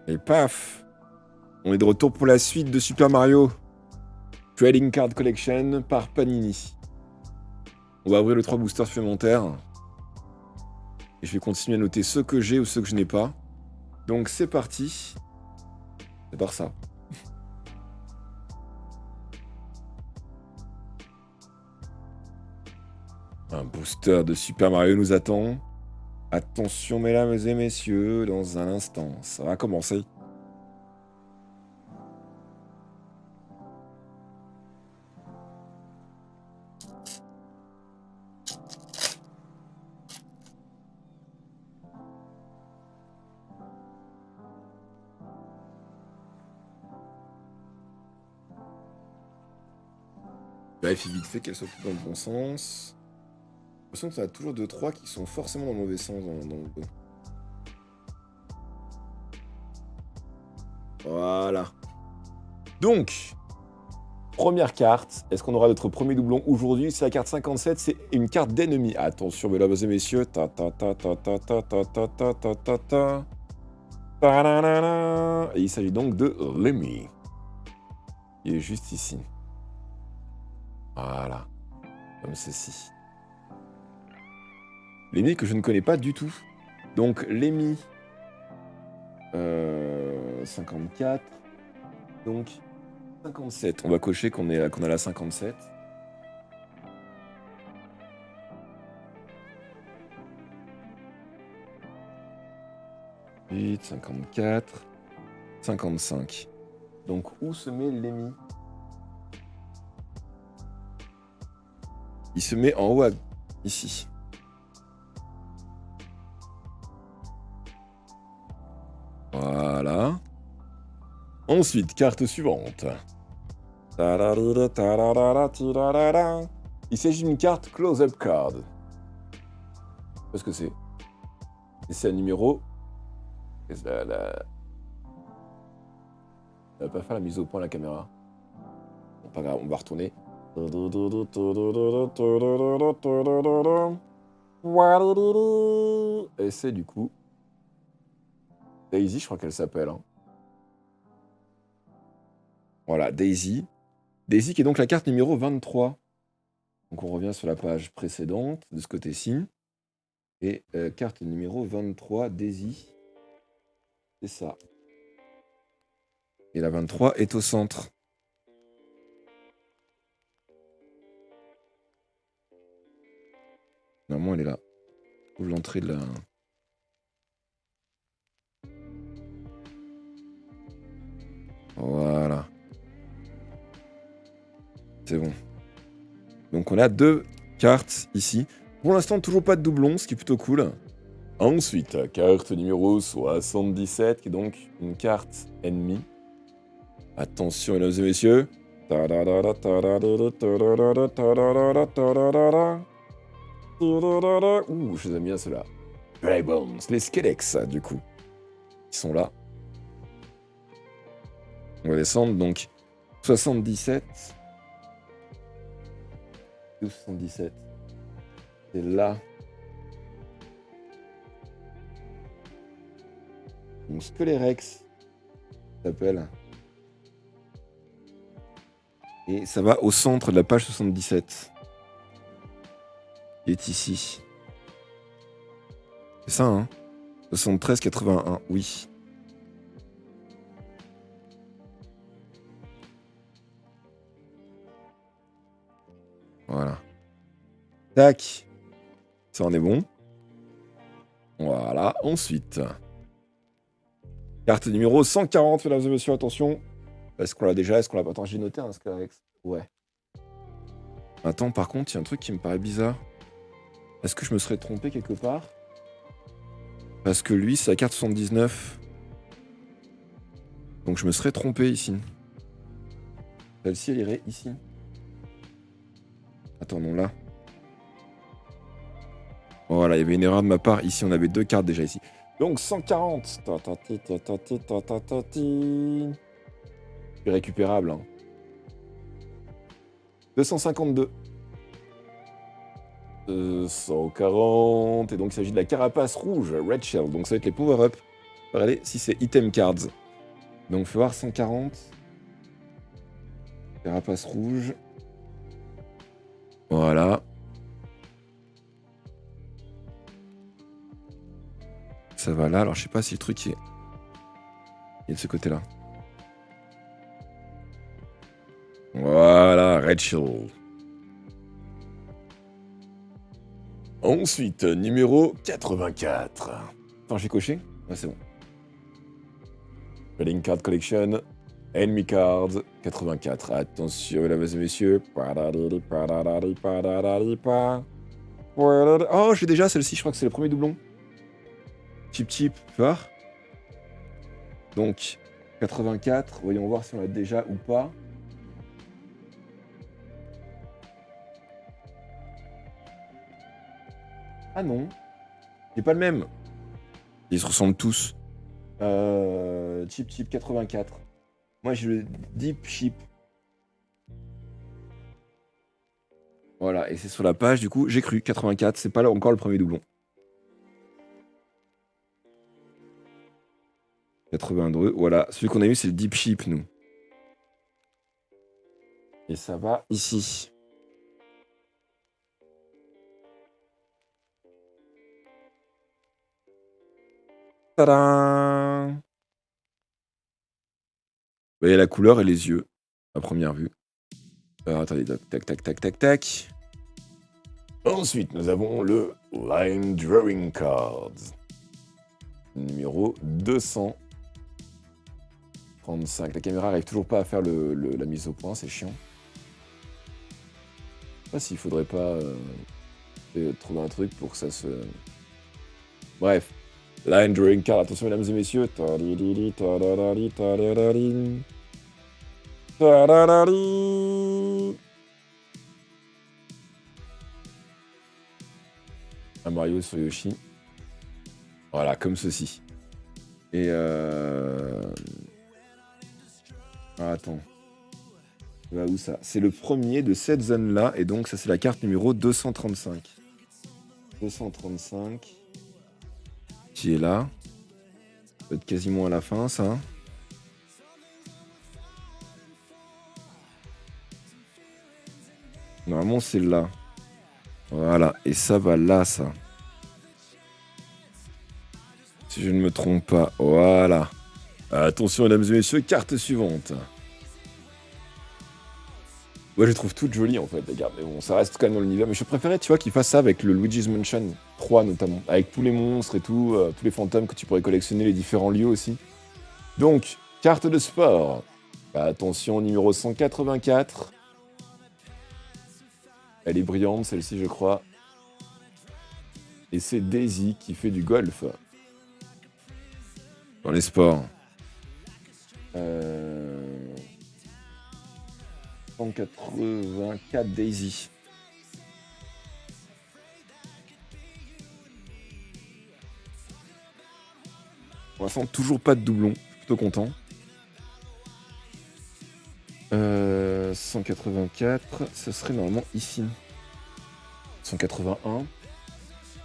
Et paf! On est de retour pour la suite de Super Mario Trading Card Collection par Panini. On va ouvrir les 3 boosters supplémentaires. Et je vais continuer à noter ceux que j'ai ou ceux que je n'ai pas. Donc c'est parti. C'est par ça. Un booster de Super Mario nous attend. Attention mesdames et messieurs, dans un instant, ça va commencer. Vérifie vite fait qu'elles soient toutes dans le bon sens. J'ai l'impression que ça a toujours 2-3 qui sont forcément dans le mauvais sens dans le dos. Voilà. Donc, première carte. Est-ce qu'on aura notre premier doublon aujourd'hui? C'est la carte 57, c'est une carte d'ennemi. Attention, mesdames et messieurs. Ta ta ta ta ta ta ta ta ta ta ta ta. Ta-da-da-da. Et il s'agit donc de Lemmy. Il est juste ici. Voilà. Comme ceci. Lemmy que je ne connais pas du tout. Donc, Lemmy. 54. Donc, 57. On va cocher qu'on a la 57. « 54, 55. Donc, où se met Lemmy? Il se met en haut, ici. Voilà. Ensuite, carte suivante. Il s'agit d'une carte close-up card. Qu'est-ce que c'est? Et c'est un numéro... Ça va pas faire la mise au point à la caméra. Bon, pas grave, on va retourner. Et c'est du coup... Daisy, je crois qu'elle s'appelle. Hein. Voilà, Daisy. Daisy qui est donc la carte numéro 23. Donc on revient sur la page précédente, de ce côté-ci. Et carte numéro 23, Daisy. C'est ça. Et la 23 est au centre. Normalement, elle est là. Où l'entrée de la... Voilà. C'est bon. Donc on a 2 cartes ici. Pour l'instant, toujours pas de doublon, ce qui est plutôt cool. Ensuite, carte numéro 77, qui est donc une carte ennemie. Attention, mesdames et messieurs. Ouh, je les aime bien ceux-là. Grey Bones, les Skelex, du coup. Ils sont là. On va descendre, donc 77. 77. C'est là. Donc Skelerex s'appelle. Et ça va au centre de la page 77. Qui est ici. C'est ça, hein? 73,81, oui. Voilà. Tac. Ça en est bon. Voilà. Ensuite. Carte numéro 140, mesdames et messieurs, attention. Est-ce qu'on l'a déjà? Est-ce qu'on l'a pas? Attends, j'ai noté un Skelerex. Ouais. Attends, par contre, il y a un truc qui me paraît bizarre. Est-ce que je me serais trompé quelque part? Parce que lui, c'est la carte 79. Donc je me serais trompé ici. Celle-ci, elle irait ici. Attends, non, là. Voilà, il y avait une erreur de ma part. Ici, on avait 2 cartes déjà ici. Donc 140. C'est récupérable. Hein. 252. 140. Et donc il s'agit de la carapace rouge, Red Shell. Donc ça va être les power-up Regardez si c'est item cards. Donc, faut voir 140. Carapace rouge. Voilà. Ça va là. Alors, je sais pas si le truc est... Il est de ce côté-là. Voilà, Rachel. Ensuite, numéro 84. Attends, j'ai coché? Ouais, c'est bon. Trading Card Collection. Enemy Cards 84. Attention, mesdames et messieurs. Oh, j'ai déjà celle-ci, je crois que c'est le premier doublon. Chip Chip, tu vois. Donc, 84. Voyons voir si on l'a déjà ou pas. Ah non. J'ai pas le même. Ils se ressemblent tous. Chip Chip 84. Moi, j'ai le Deep Chip. Voilà, et c'est sur la page, du coup, j'ai cru, 84, c'est pas là encore le premier doublon. 82, voilà, celui qu'on a eu, c'est le Deep Chip, nous. Et ça va ici. Tadam! Vous voyez la couleur et les yeux, à première vue. Attendez, tac, tac, tac, tac, tac. Ensuite, nous avons le Line Drawing Cards. Numéro 235. La caméra n'arrive toujours pas à faire la mise au point, c'est chiant. Je sais pas s'il faudrait pas trouver un truc pour que ça se... Bref. Line Drawing Card, attention mesdames et messieurs. Un Mario sur Yoshi. Voilà, comme ceci. Et attends. Va où ça? C'est le premier de cette zone-là, et donc ça c'est la carte numéro 235. 235. Qui est là. Ça peut être quasiment à la fin, ça. Normalement, c'est là. Voilà, et ça va là, ça. Si je ne me trompe pas. Voilà. Attention, mesdames et messieurs, carte suivante. Ouais, je les trouve toutes jolies, en fait, les cartes. Mais bon, ça reste quand même dans l'univers. Mais je préférais, tu vois, qu'ils fassent ça avec le Luigi's Mansion 3, notamment. Avec tous les monstres et tout, tous les fantômes que tu pourrais collectionner, les différents lieux aussi. Donc, carte de sport. Attention, numéro 184. Elle est brillante, celle-ci, je crois. Et c'est Daisy qui fait du golf. Dans les sports. 184 Daisy. Pour l'instant, toujours pas de doublon. Je suis plutôt content. 184, ce serait normalement ici. 181.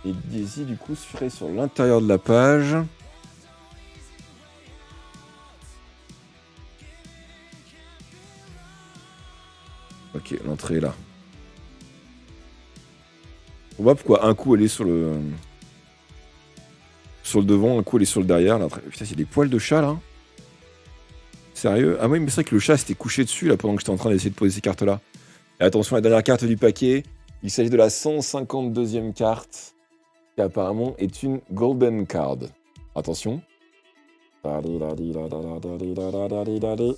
Et Daisy, du coup, serait sur l'intérieur de la page. Ok, l'entrée est là. On voit pourquoi un coup elle est sur le devant, un coup elle est sur le derrière. Là. Putain, il y a des poils de chat là. Sérieux? Ah oui, mais c'est vrai que le chat s'était couché dessus là pendant que j'étais en train d'essayer de poser ces cartes là. Et attention, la dernière carte du paquet. Il s'agit de la 152e carte, qui apparemment est une Golden Card. Attention.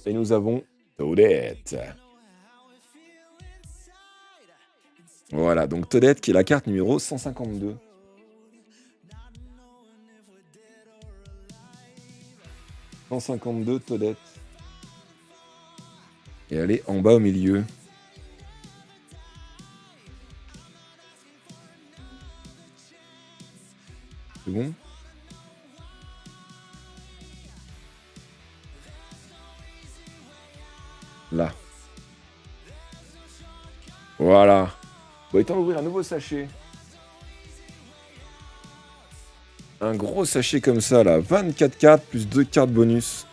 Et nous avons Toadette. Voilà, donc Toadette qui est la carte numéro 152. « 152 Toadette. Et elle est en bas au milieu. C'est bon? Là. Voilà. Bon, il est temps d'ouvrir un nouveau sachet. Un gros sachet comme ça, là. 24 cartes plus 2 cartes bonus.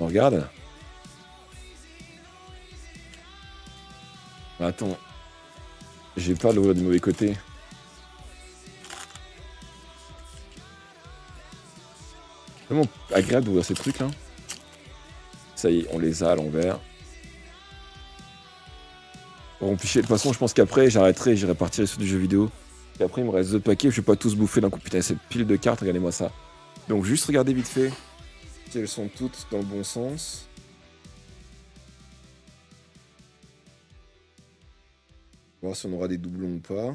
On regarde. Attends. J'ai peur de l'ouvrir du mauvais côté. Vraiment agréable d'ouvrir ces trucs là. Ça y est, on les a à l'envers. Bon, puis de toute façon, je pense qu'après, j'arrêterai, j'irai partir sur du jeu vidéo. Et après, il me reste 2 paquets, je vais pas tous bouffer d'un coup. Putain, cette pile de cartes, regardez-moi ça. Donc, juste regardez vite fait si elles sont toutes dans le bon sens. On va voir si on aura des doublons ou pas.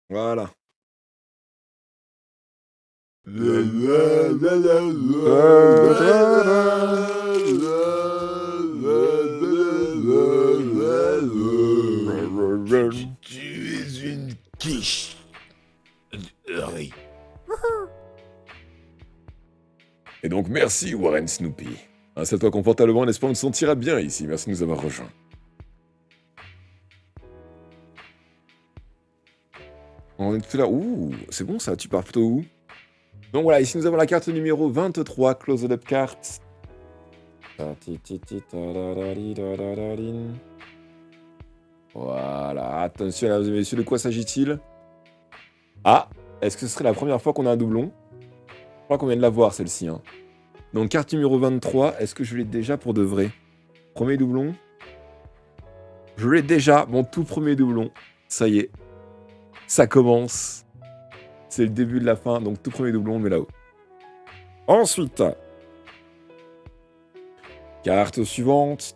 Voilà. Tu es une quiche. Oui. Et donc merci Warren Snoopy. Installe-toi confortablement en espérant te sentira bien ici. Merci de nous avoir rejoints. On est tout là. Ouh, c'est bon ça, tu pars plutôt où? Donc voilà, ici nous avons la carte numéro 23, Closed Up Cards. Voilà, attention mesdames et messieurs, de quoi s'agit-il? Ah, est-ce que ce serait la première fois qu'on a un doublon? Je crois qu'on vient de la voir celle-ci. Hein. Donc carte numéro 23, est-ce que je l'ai déjà pour de vrai? Premier doublon. Je l'ai déjà, mon tout premier doublon. Ça y est, ça commence. C'est le début de la fin, donc tout premier doublon, on le met là-haut. Ensuite, carte suivante.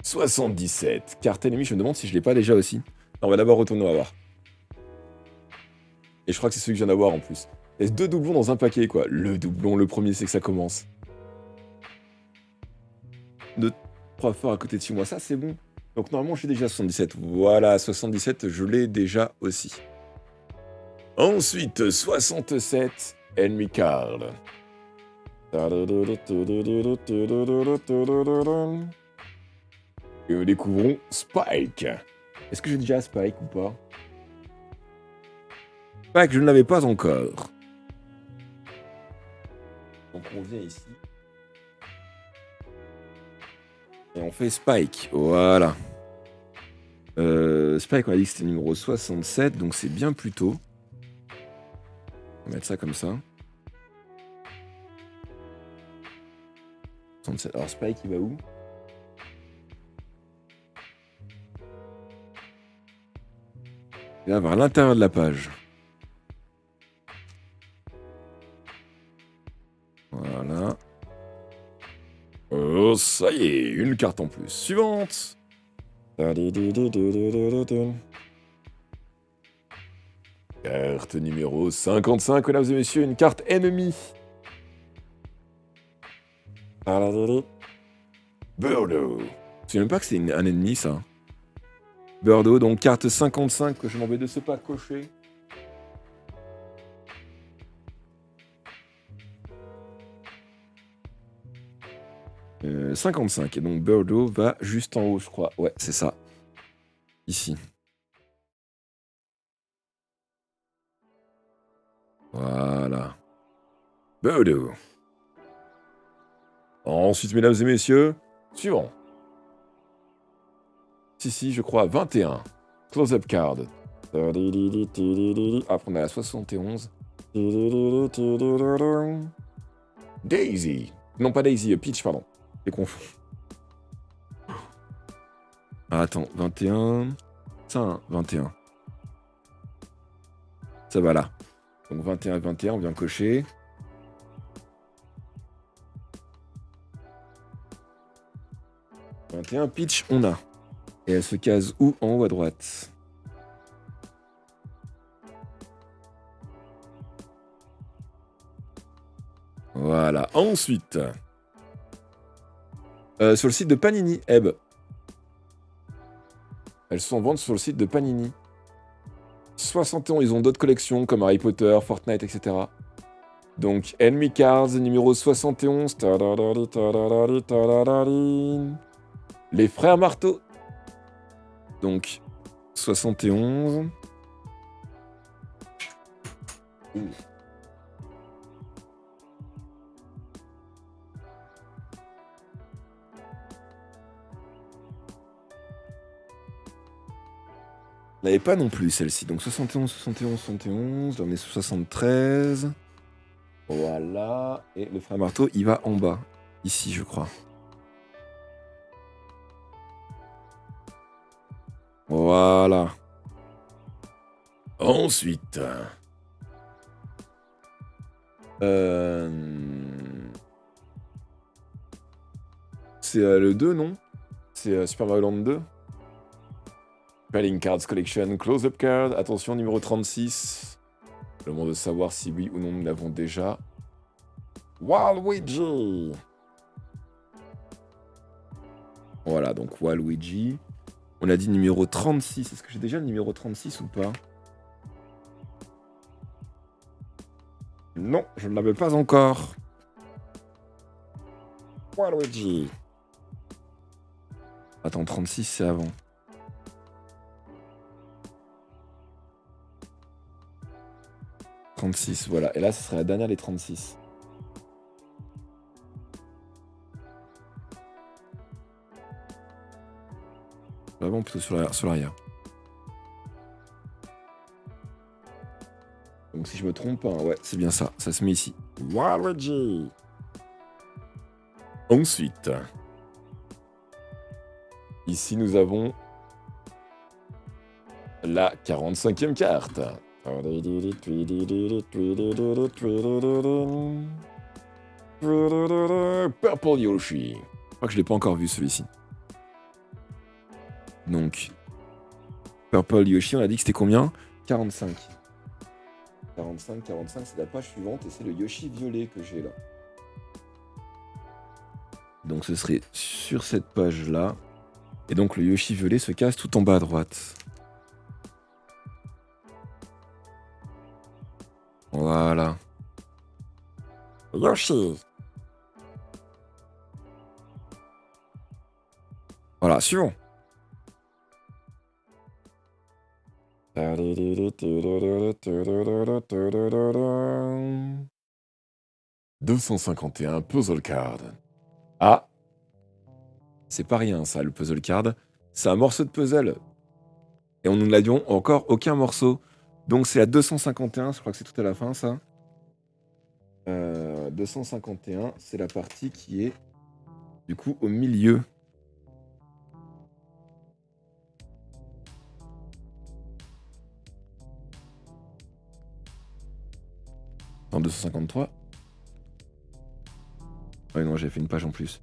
77. Carte ennemie, je me demande si je l'ai pas déjà aussi. Non, on va d'abord retourner, on va voir. Et je crois que c'est celui que je viens d'avoir en plus. Il y a 2 doublons dans un paquet, quoi. Le doublon, le premier, c'est que ça commence. 3 forts à côté de chez moi, ça c'est bon. Donc normalement, j'ai déjà 77. Voilà, 77, je l'ai déjà aussi. Ensuite, 67, Enemy Card. Et nous découvrons Spike. Est-ce que j'ai déjà Spike ou pas? Spike, je ne l'avais pas encore. Donc on vient ici. Et on fait Spike. Voilà. Spike, on a dit que c'était numéro 67, donc c'est bien plus tôt. On va mettre ça comme ça. 67. Alors Spike, il va où? Il va vers l'intérieur de la page. Voilà. Oh, ça y est, une carte en plus. Suivante. Carte numéro 55, mesdames et messieurs, une carte ennemie. Birdo. Je sais même pas que c'est un ennemi, ça. Birdo, donc carte 55, que je m'embête de ce pas cocher. Euh, 55, et donc Birdo va juste en haut, je crois. Ouais, c'est ça. Ici. Voilà. Birdo. Ensuite, mesdames et messieurs, suivant. Si, je crois, 21. Close-up card. Après, on a la 71. Daisy. Non, pas Daisy, Peach, pardon. Je confonds. Ah, attends, 21. Ça, 21. Ça va là. Donc 21, 21, on vient cocher. « 21, Peach, on a. Et elle se case où? En haut à droite. Voilà. Ensuite, sur le site de Panini, Ebb. Elles sont en vente sur le site de Panini. 71, ils ont d'autres collections comme Harry Potter, Fortnite, etc. Donc, Enemy Cards, numéro 71. Les frères Marteau. Donc, 71. On n'avait pas non plus celle-ci. Donc 71, 71, 71. Là, on est sous 73. Voilà. Et le frère Marteau, il va en bas. Ici, je crois. Voilà. Ensuite. C'est le 2, non? C'est Super Mario Land 2. Trading Cards Collection, Close-Up Card. Attention, numéro 36. Je demande de savoir si oui ou non nous l'avons déjà. Waluigi. Voilà, donc Waluigi. On a dit numéro 36. Est-ce que j'ai déjà le numéro 36 ou pas? Non, je ne l'avais pas encore. Waluigi. Attends, 36, c'est avant. « 36, voilà. Et là, ce serait la dernière des 36. Vraiment plutôt sur l'arrière. Donc si je me trompe pas, ouais, c'est bien ça. Ça se met ici. Waluigi. Ensuite. Ici, nous avons la 45e carte. Purple Yoshi. Je crois que je l'ai pas encore vu celui-ci. Donc, Purple Yoshi, on a dit que c'était combien? 45. 45, c'est la page suivante et c'est le Yoshi violet que j'ai là. Donc ce serait sur cette page-là. Et donc le Yoshi violet se casse tout en bas à droite. Voilà. Yoshi. Voilà, suivant. « 251 puzzle card. » Ah, c'est pas rien ça, le puzzle card. C'est un morceau de puzzle. Et on nous l'avions encore aucun morceau. Donc c'est la 251, je crois que c'est tout à la fin ça. 251, c'est la partie qui est du coup au milieu. En 253. Ouais non, j'ai fait une page en plus.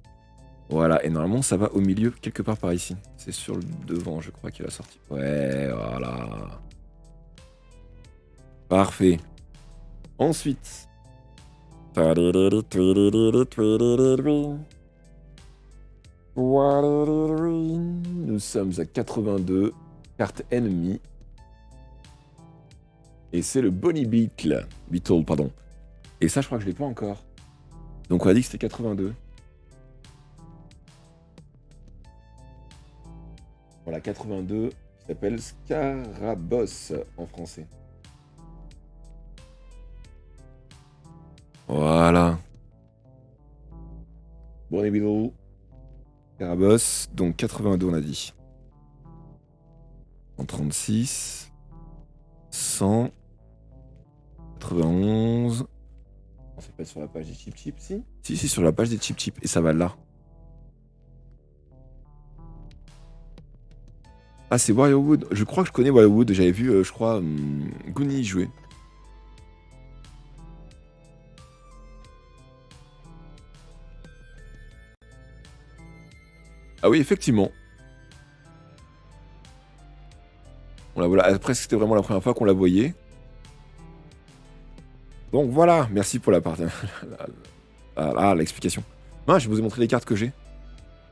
Voilà, et normalement ça va au milieu, quelque part par ici. C'est sur le devant, je crois, qu'il a sorti. Ouais, voilà. Parfait. Ensuite. Nous sommes à 82. Carte ennemie. Et c'est le Bonnie Beetle. Beetle, pardon. Et ça, je crois que je l'ai pas encore. Donc on a dit que c'était 82. Voilà, 82, qui s'appelle Scaraboss en français. Voilà. Bonnie Beetle. Scaraboss, donc 82 on a dit. 136. 100. 91. C'est pas sur la page des Chip Chip, si? Si, sur la page des Chip Chip. Et ça va là. Ah, c'est WarioWood. Je crois que je connais WarioWood. J'avais vu, je crois, Goonie jouer. Ah oui, effectivement. On la voilà. Après, c'était vraiment la première fois qu'on la voyait. Donc voilà, merci pour la partie. L'explication. Ah, je vais vous montrer les cartes que j'ai.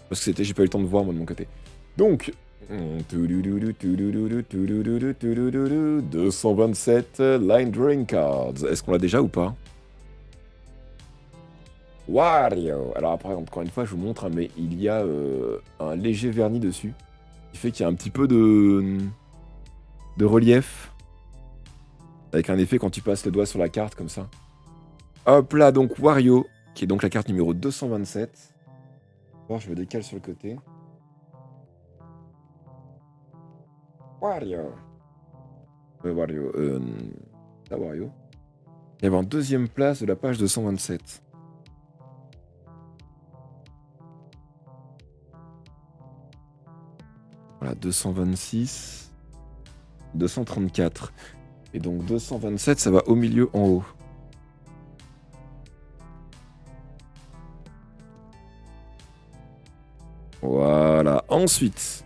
Parce que j'ai pas eu le temps de voir moi de mon côté. Donc, 227 Line Drawing Cards. Est-ce qu'on l'a déjà ou pas? Wario. Alors après, encore une fois, je vous montre, hein, mais il y a un léger vernis dessus, qui fait qu'il y a un petit peu de relief, avec un effet quand tu passes le doigt sur la carte, comme ça. Hop là, donc Wario, qui est donc la carte numéro 227. Alors, je me décale sur le côté. Wario. Wario. Là, Wario. Il y avait en deuxième place de la page 227. Voilà, 226. 234. Et donc 227, ça va au milieu en haut. Voilà. Ensuite.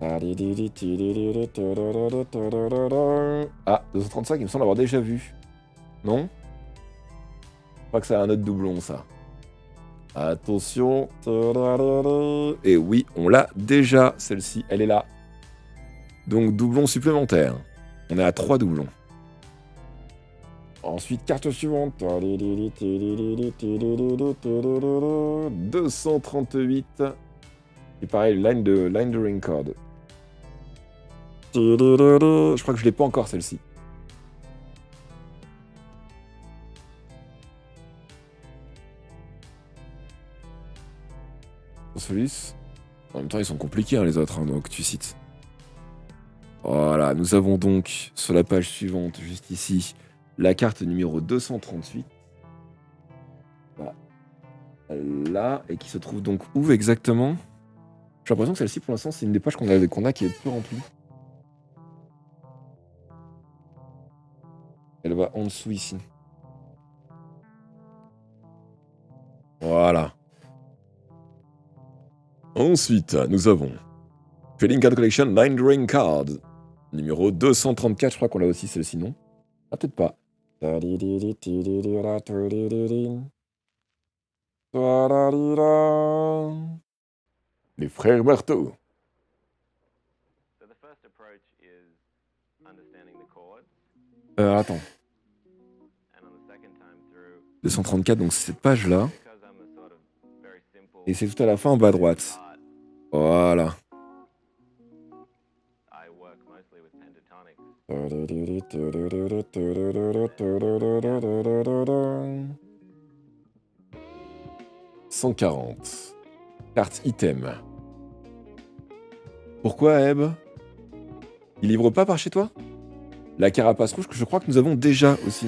Ah, 235, il me semble avoir déjà vu. Non? Je crois que c'est un autre doublon, ça. Attention. Et oui, on l'a déjà, celle-ci. Elle est là. Donc, doublon supplémentaire. On est à 3 doublons. Ensuite, carte suivante. 238. Et pareil, line de ring card. Je crois que je l'ai pas encore, celle-ci. Solus. En même temps, ils sont compliqués, hein, les autres, hein, donc tu cites. Voilà, nous avons donc, sur la page suivante, juste ici, la carte numéro 238. Voilà. Là, et qui se trouve donc où exactement? J'ai l'impression que celle-ci, pour l'instant, c'est une des pages qu'on a qui est peu remplie. Elle va en dessous ici. Voilà. Ensuite, nous avons Trading Card Collection Line Drawing Card. Numéro 234, je crois qu'on l'a aussi celle-ci, non? Ah, peut-être pas. Les frères Marteau. Attends. 234, donc c'est cette page-là. Et c'est tout à la fin en bas à droite. Voilà. « 140. Carte item. Pourquoi, Eb? Il livre pas par chez toi? La carapace rouge que je crois que nous avons déjà aussi.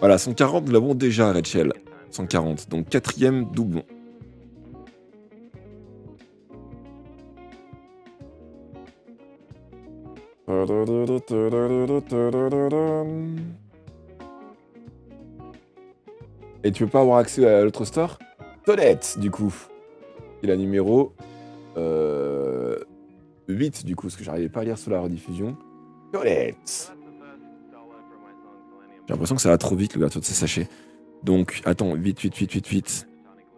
Voilà, 140, nous l'avons déjà, Rachel. 140, donc 4e doublon. Et tu peux pas avoir accès à l'autre store? Tonnette, du coup. Et la numéro 8, du coup, parce que j'arrivais pas à lire sur la rediffusion. Tonnette. J'ai l'impression que ça va trop vite, l'ouverture de ces sachets. Donc, attends, vite.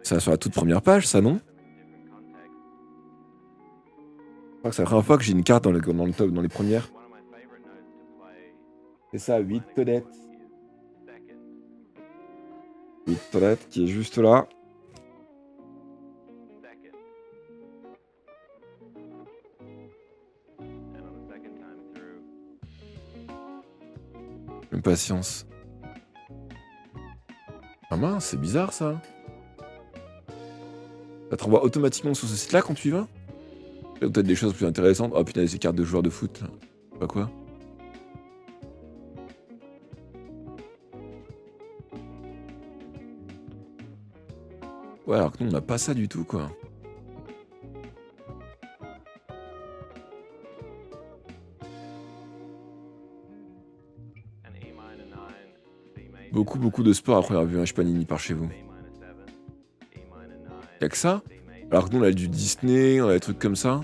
Ça va sur la toute première page, ça, non? Je crois que c'est la première fois que j'ai une carte dans le top, dans les premières. C'est ça, 8 tonnettes. 8 tonnettes qui est juste là. Impatience. Ah mince, c'est bizarre ça. Ça te renvoie automatiquement sur ce site-là quand tu y vas? Peut-être des choses plus intéressantes. Oh putain, ces cartes de joueurs de foot là. Je sais pas quoi. Ouais, alors que nous on n'a pas ça du tout quoi. Beaucoup de sport après avoir vu un Panini par chez vous. Y'a que ça? Alors que nous on a du Disney, on a des trucs comme ça.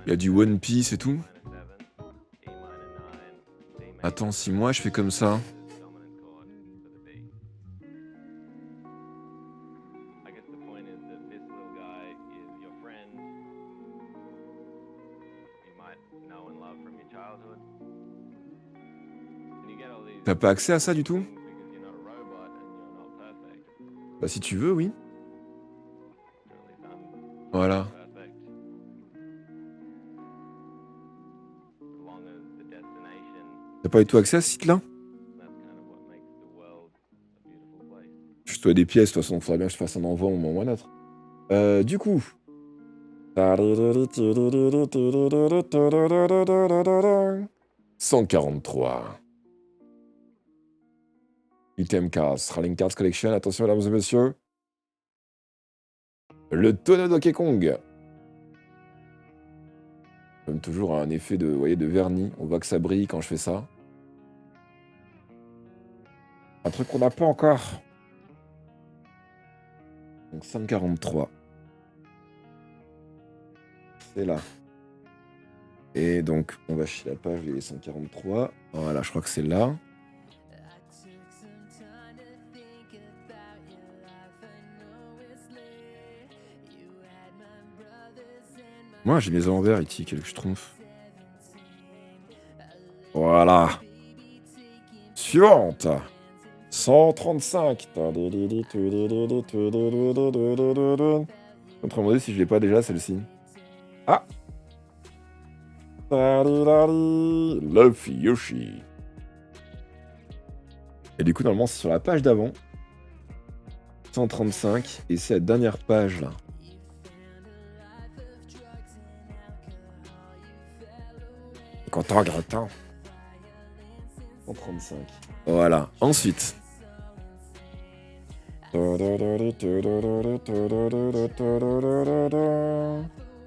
Il y a du One Piece et tout. Attends, si moi je fais comme ça... T'as pas accès à ça du tout? Bah si tu veux, oui. Voilà. T'as pas du tout accès à ce site-là? Je dois des pièces, de toute façon, il faudrait bien que je fasse un envoi au moment ou à un autre. Du coup... 143. Item Cards, Rallying Cards Collection, attention mesdames et messieurs. Le tonneau Donkey Kong. Comme toujours un effet de, vous voyez, de vernis, on voit que ça brille quand je fais ça. Un truc qu'on n'a pas encore. Donc 143. C'est là. Et donc on va chez la page des 143. Voilà, je crois que c'est là. Moi j'ai mes envers ici, quel que je trompe. Voilà. Suivante. 135. Je suis en train de me demander si je l'ai pas déjà celle-ci. Ah. Love Yoshi. Et du coup normalement c'est sur la page d'avant. 135. Et c'est la dernière page là. Content, gratin. 135. Voilà. Ensuite.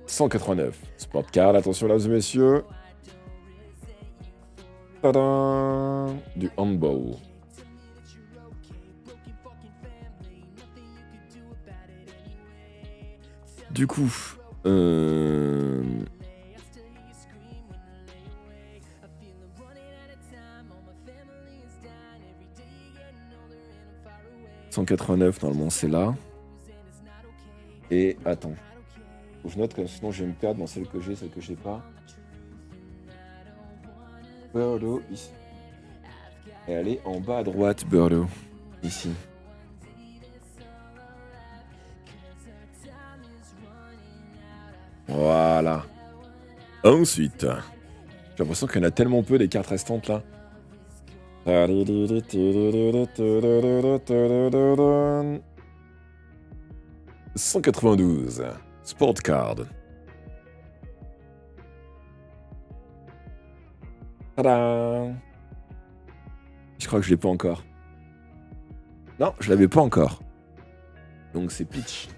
189. Sport card, attention là, messieurs. Tadam. Du handball. Du coup, 189, normalement c'est là. Et attends. Faut que je note, sinon je vais me perdre dans celle que j'ai pas. Birdo, ici. Et elle est en bas à droite, Birdo. Ici. Voilà. Ensuite, j'ai l'impression qu'il y en a tellement peu des cartes restantes là. 192. Sport card. Tadam. Je crois que je l'ai pas encore. Non, je l'avais pas encore. Donc c'est Peach.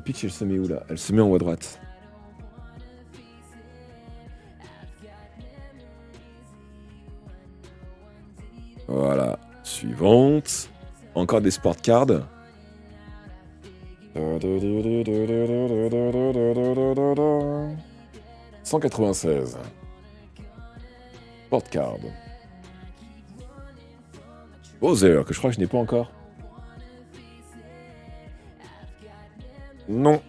Peach, elle se met où là? Elle se met en haut à droite. Voilà. Suivante. Encore des sport cards. 196. Sport card. Bowser, que je crois que je n'ai pas encore. Non.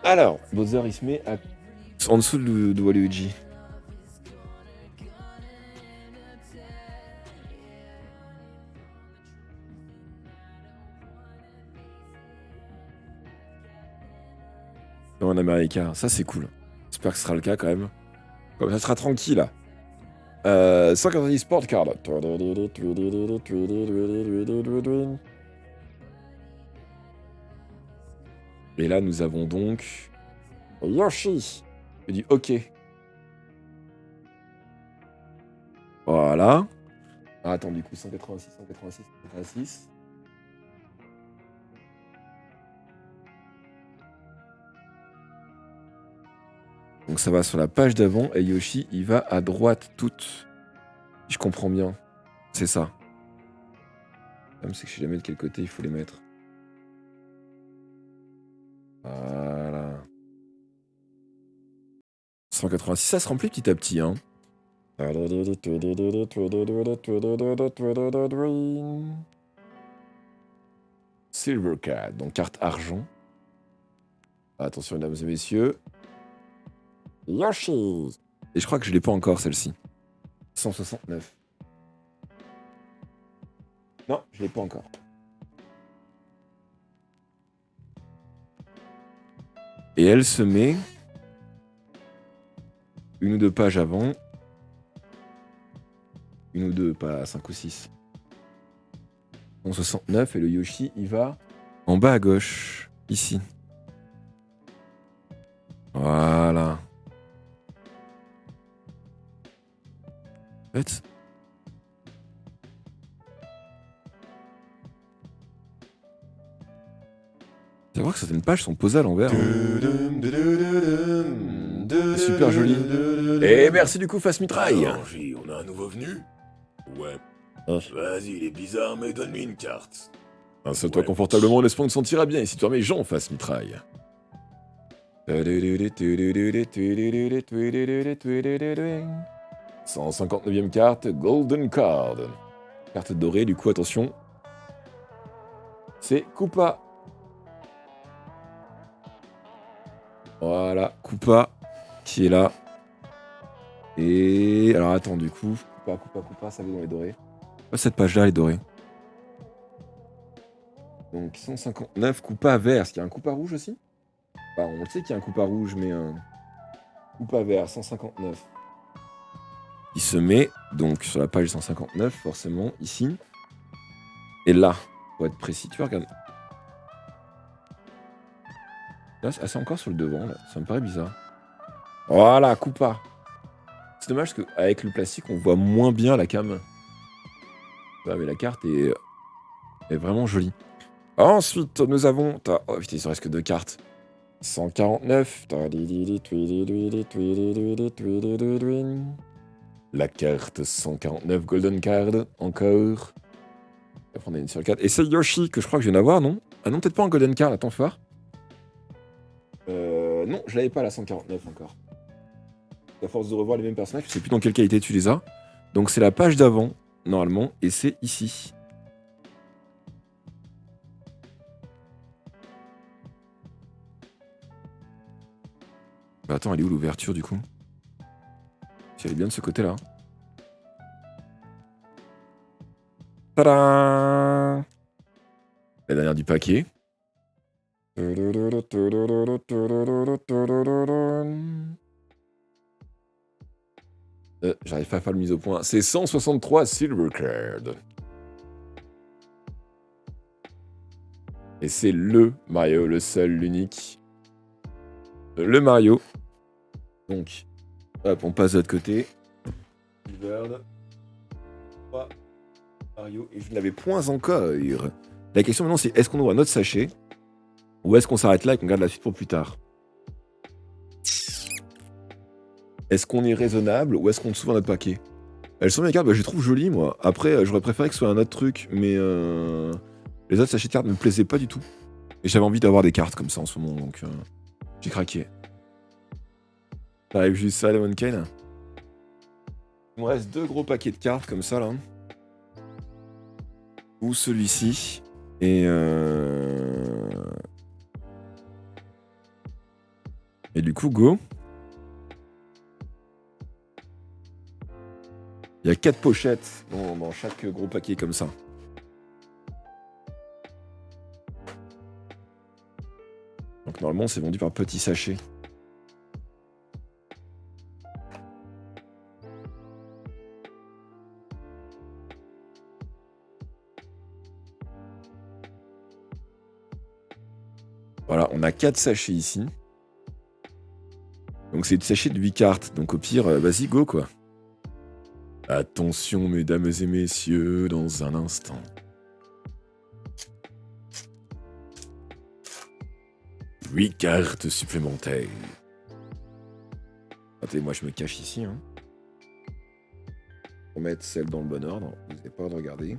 Alors, Bowser, il se met en dessous de Waluigi. En américain, ça c'est cool. J'espère que ce sera le cas quand même. Comme ça sera tranquille là. 190 sport card. Et là nous avons donc Yoshi. Je dis OK. Voilà. Ah, attends, du coup 186, 186, 186. Donc ça va sur la page d'avant et Yoshi il va à droite toute. Je comprends bien. C'est ça. Le problème, c'est que je sais jamais de quel côté il faut les mettre. Voilà. 186, ça se remplit petit à petit, hein. Silver card, donc carte argent. Attention, mesdames et messieurs. Yoshi. Et je crois que je l'ai pas encore, celle-ci. 169. Non, je l'ai pas encore. Et elle se met une ou deux pages avant. Une ou deux, pas 5 ou 6. 169 et le Yoshi, il va en bas à gauche. Ici. Voilà. En fait... Tu vas voir que certaines pages sont posées à l'envers. C'est super joli. Et merci du coup, Face Mitraille. Alors, J, on a un nouveau venu? Ouais. Vas-y, il est bizarre, mais donne-lui une carte. Installe-toi Ouais. confortablement, laisse te sentira bien. Et si tu remets Jean, Face Mitraille. 159e carte, Golden Card. Carte dorée, du coup, attention. C'est Koopa. Voilà, Koopa qui est là. Et alors attends, du coup, Koopa, ça va dans les dorés. Cette page-là, elle est dorée. Donc 159, Koopa vert. Est-ce qu'il y a un Koopa rouge aussi? Bah, on le sait qu'il y a un Koopa rouge, mais un Koopa vert, 159. Il se met donc sur la page 159, forcément, ici. Et là, pour être précis, tu regardes. Là, c'est encore sur le devant, là. Ça me paraît bizarre. Voilà, Koopa. C'est dommage qu'avec le plastique, on voit moins bien la cam. Ouais, mais la carte est vraiment jolie. Ensuite, nous avons... Oh putain, il ne reste que 2 cartes. 149. La carte 149, Golden Card, encore. Après, on a une sur 4. Et c'est Yoshi, que je crois que je viens d'avoir, non? Ah non, peut-être pas un Golden Card, attends, fort. Non, je l'avais pas la 149 encore. À force de revoir les mêmes personnages, je sais plus dans quelle qualité tu les as. Donc c'est la page d'avant, normalement, et c'est ici. Bah attends, elle est où l'ouverture du coup? Si elle est bien de ce côté-là. Tadam! La dernière du paquet. J'arrive pas à faire le mise au point. C'est 163 Silver Card. Et c'est le Mario, le seul, l'unique. Le Mario. Donc, hop, on passe de l'autre côté. Silver. Mario. Et je ne l'avais point encore. La question maintenant, c'est est-ce qu'on ouvre notre sachet? Ou est-ce qu'on s'arrête là et qu'on garde la suite pour plus tard? Est-ce qu'on est raisonnable ou est-ce qu'on s'ouvre notre paquet? Elles sont bien les cartes, bah, je les trouve jolies moi. Après, j'aurais préféré que ce soit un autre truc, mais les autres sachets de cartes ne me plaisaient pas du tout. Et j'avais envie d'avoir des cartes comme ça en ce moment, donc j'ai craqué. Ça arrive juste ça, Lemon Kane. Il me reste 2 gros paquets de cartes comme ça là. Ou celui-ci. Et du coup, go. Il y a 4 pochettes dans chaque gros paquet comme ça. Donc normalement, c'est vendu par petits sachets. Voilà, on a 4 sachets ici. Donc c'est des sachets de 8 cartes. Donc au pire, vas-y, go quoi. Attention, mesdames et messieurs, dans un instant. Huit cartes supplémentaires. Attendez, moi je me cache ici. Hein. remettre celles dans le bon ordre. Vous n'avez pas de regarder.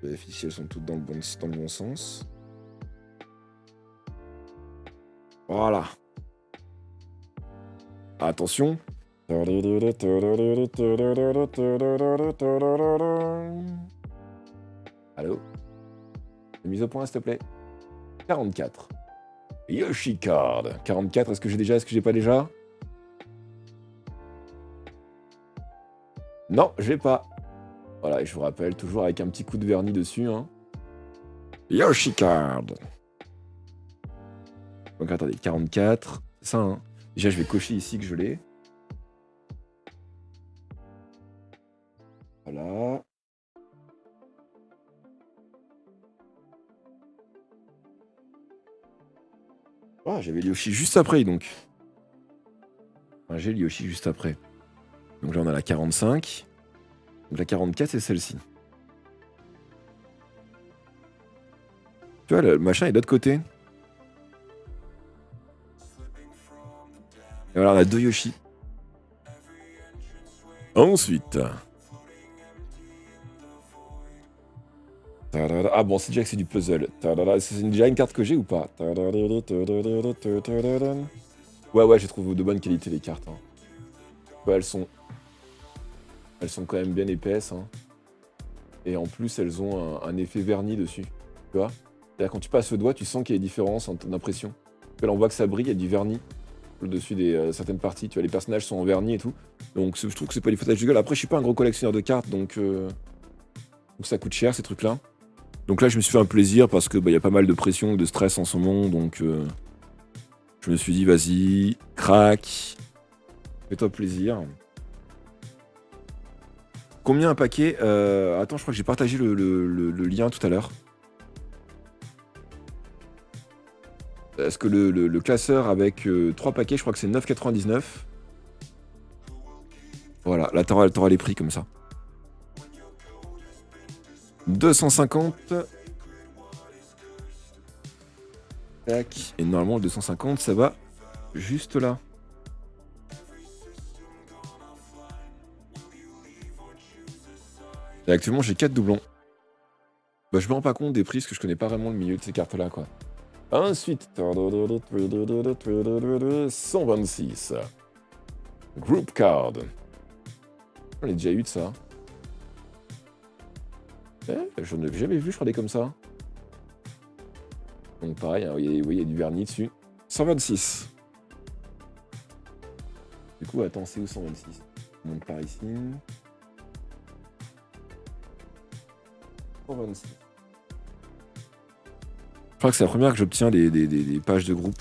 Vérifier si elles sont toutes dans le bon sens. Voilà. Attention. Allô? Mise au point, s'il te plaît. 44. Yoshi Card. 44, est-ce que j'ai pas déjà? Non, j'ai pas. Voilà, et je vous rappelle, toujours avec un petit coup de vernis dessus. Hein. Yoshi Card. Donc attendez, 44. C'est ça, hein. Déjà, je vais cocher ici que je l'ai. Voilà. Ah, j'avais le Yoshi juste après, donc. Enfin, j'ai le Yoshi juste après. Donc là, on a la 45. Donc la 44, c'est celle-ci. Tu vois, le machin est de l'autre côté. Et voilà, on a 2 Yoshi. Ensuite. Ah bon, c'est déjà que c'est du puzzle. C'est déjà une carte que j'ai ou pas? Ouais, j'ai trouvé de bonne qualité les cartes. Hein. Ouais, elles sont quand même bien épaisses. Hein. Et en plus, elles ont un effet vernis dessus. Tu vois? C'est-à-dire quand tu passes le doigt, tu sens qu'il y a des différences d'impression. Là, on voit que ça brille, il y a du vernis au-dessus des certaines parties. Tu vois, les personnages sont en vernis et tout. Donc je trouve que c'est pas du foutage de gueule. Après, je suis pas un gros collectionneur de cartes, donc ça coûte cher ces trucs-là. Donc là, je me suis fait un plaisir parce que y a pas mal de pression et de stress en ce moment. Donc je me suis dit, vas-y, craque, fais-toi plaisir. Combien un paquet? Attends, je crois que j'ai partagé le lien tout à l'heure. Est-ce que le classeur avec 3 paquets, je crois que c'est 9,99. Voilà, là t'auras les prix comme ça. 250. Tac. Et normalement, le 250, ça va juste là. Et actuellement, j'ai 4 doublons. Je me rends pas compte des prix parce que je connais pas vraiment le milieu de ces cartes-là, quoi. Ensuite, 126. Group Card. On l'a déjà eu de ça. Je n'ai jamais vu, je crois, des comme ça. Donc pareil, hein, il y a du vernis dessus. 126. Du coup, attends, c'est où 126? On monte par ici. 126. Je crois que c'est la première que j'obtiens des pages de groupe.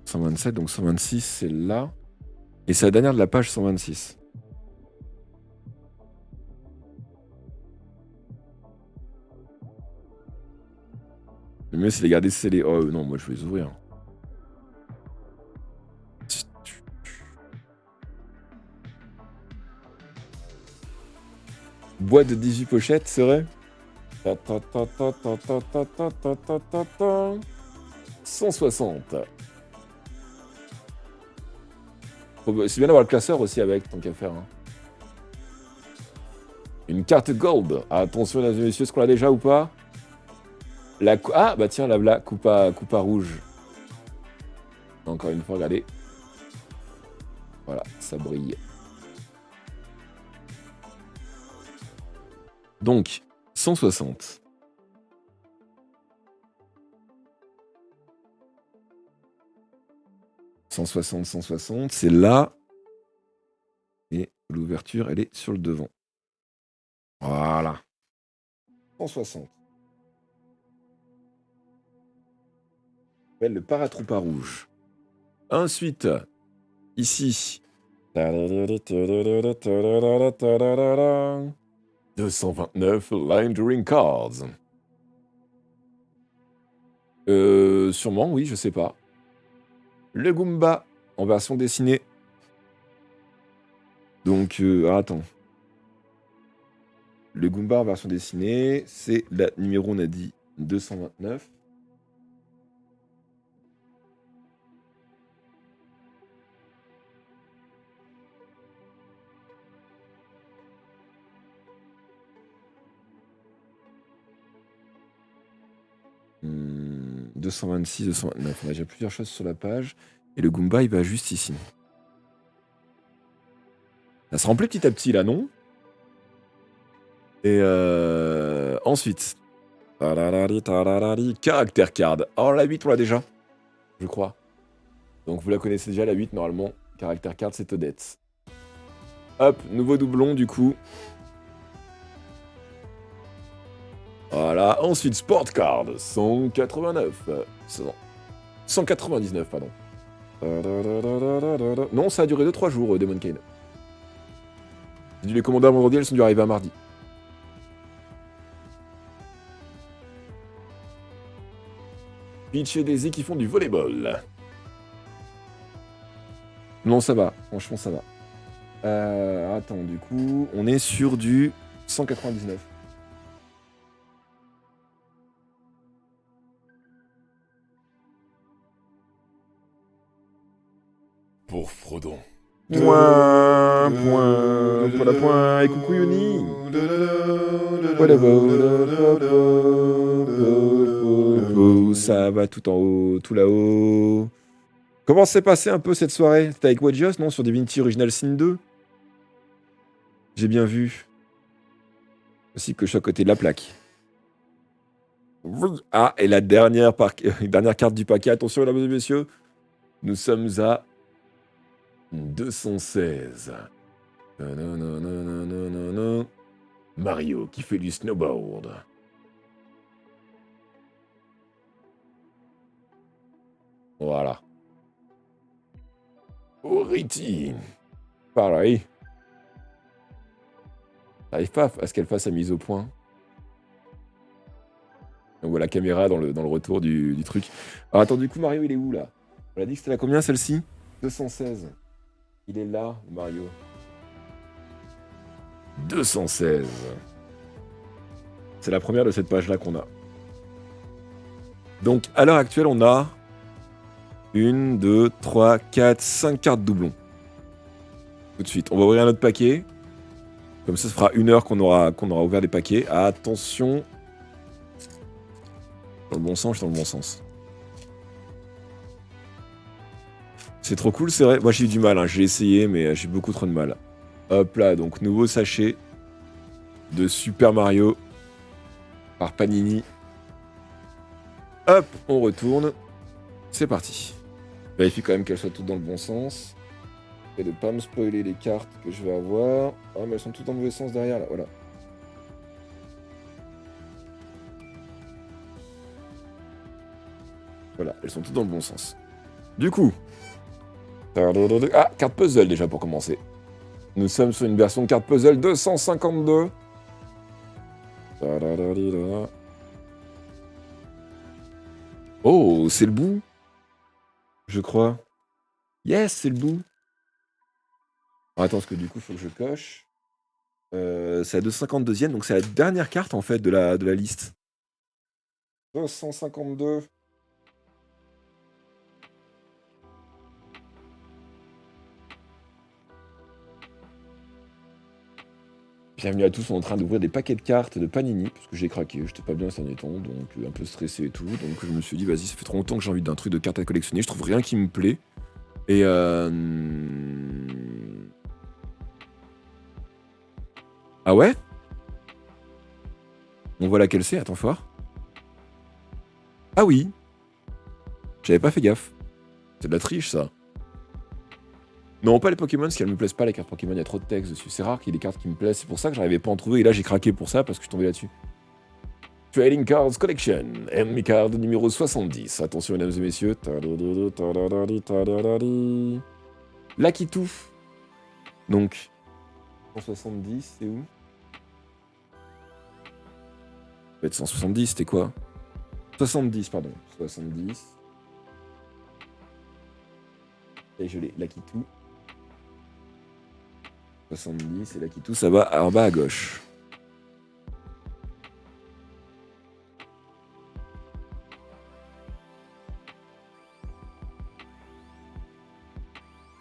« 127, donc 126, c'est là. Et c'est la dernière de la page 126. Le mieux, c'est de les garder scellés. Oh non, moi, je vais les ouvrir. Boîte de 18 pochettes, c'est vrai? 160. C'est bien d'avoir le classeur aussi avec, tant qu'à faire. Hein. Une carte gold. Attention, mesdames et messieurs, est-ce qu'on l'a déjà ou pas? Ah, bah tiens, la Coupa rouge. Encore une fois, regardez. Voilà, ça brille. Donc, 160. « 160, c'est là. Et l'ouverture, elle est sur le devant. Voilà. 160. Le Paratroopa rouge. Ensuite, ici. 229 Line During Cards. Sûrement, oui, je sais pas. Le Goomba en version dessinée. Donc, attends. Le Goomba en version dessinée, c'est la numéro, on a dit, 229. Hmm, 226, 229. On a déjà plusieurs choses sur la page. Et le Goomba, il va juste ici. Ça se remplit petit à petit, là, non? Et ensuite... Caractère card. Oh, la 8, on l'a déjà. Je crois. Donc, vous la connaissez déjà, la 8, normalement. Caractère card, c'est Odette. Hop, nouveau doublon, du coup. Voilà. Ensuite, Sport Card. 189. 199, pardon. Non, ça a duré 2-3 jours, Demon Kane. J'ai dû les commander à vendredi, elles sont dû arriver à mardi. Peach et Daisy qui font du volleyball. Non, ça va. Franchement, ça va. Attends, du coup, on est sur du 199. Pour Frodon. Point, et coucou Yoni. Ça va tout en haut, tout là-haut. Comment s'est passé un peu cette soirée? C'était avec Wedgeos, non? Sur Divinity Original Sin 2? J'ai bien vu. Aussi que je suis à côté de la plaque. Ah, et la dernière carte du paquet. Attention, mesdames et messieurs. Nous sommes à 216. Mario qui fait du snowboard. Voilà. Oriti. Pareil. J'arrive pas à ce qu'elle fasse sa mise au point. On voit la caméra dans le retour du truc. Alors attends, du coup, Mario, il est où, là? On a dit que c'était la combien, celle-ci? 216. Il est là, Mario. 216. C'est la première de cette page-là qu'on a. Donc, à l'heure actuelle, on a 1, 2, 3, 4, 5 cartes doublons. Tout de suite. On va ouvrir un autre paquet. Comme ça fera 1 heure qu'on aura ouvert des paquets. Attention. Dans le bon sens, je suis dans le bon sens. C'est trop cool, c'est vrai. Moi, j'ai eu du mal. Hein. J'ai essayé, mais j'ai beaucoup trop de mal. Hop là, donc nouveau sachet de Super Mario par Panini. Hop, on retourne. C'est parti. Vérifie quand même qu'elles soient toutes dans le bon sens. Et de pas me spoiler les cartes que je vais avoir. Ah, mais elles sont toutes dans le mauvais sens derrière, là. Voilà. Voilà, elles sont toutes dans le bon sens. Du coup... Ah, carte puzzle déjà pour commencer. Nous sommes sur une version de carte puzzle 252. Oh, c'est le bout. Je crois. Yes, c'est le bout. Alors, attends, parce que du coup, il faut que je coche. C'est la 252e, donc c'est la dernière carte en fait de la liste. 252. Bienvenue à tous, on est en train d'ouvrir des paquets de cartes de Panini, parce que j'ai craqué, j'étais pas bien ces derniers temps, donc un peu stressé et tout. Donc je me suis dit, vas-y, ça fait trop longtemps que j'ai envie d'un truc de cartes à collectionner, je trouve rien qui me plaît. Et ah ouais? On voit laquelle c'est, attends fort. Ah oui! J'avais pas fait gaffe. C'est de la triche, ça. Non, pas les Pokémon, parce qu'elles me plaisent pas, les cartes Pokémon, il y a trop de texte dessus. C'est rare qu'il y ait des cartes qui me plaisent, c'est pour ça que j'arrivais pas à en trouver, et là j'ai craqué pour ça, parce que je suis tombé là-dessus. Trading Cards Collection, Enemy Card numéro 70. Attention, mesdames et messieurs. Lakitu. Donc, 170, c'est où? Peut-être 170, c'était quoi? 70, pardon. 70. Et je l'ai, Lakitu. 70, et Lakitu, ça va en bas à gauche.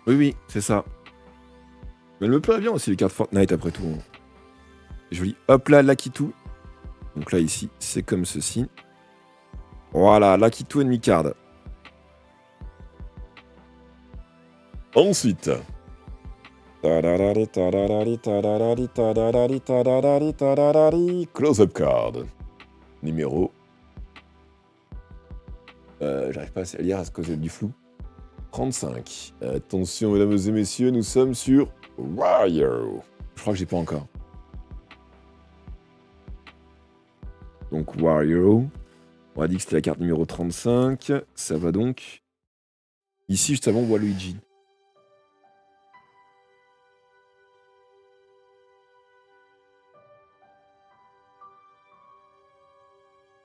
Oui, oui, c'est ça. Mais elle me plaît bien aussi, les cartes Fortnite, après tout. Joli. Hop là, Lakitu. Donc là, ici, c'est comme ceci. Voilà, Lakitu Enemy Card. Ensuite. Close-up card. Numéro. J'arrive pas à lire à cause du flou. 35. Attention, mesdames et messieurs, nous sommes sur Wario. Je crois que j'ai pas encore. Donc Wario. On a dit que c'était la carte numéro 35. Ça va donc ici juste avant Waluigi.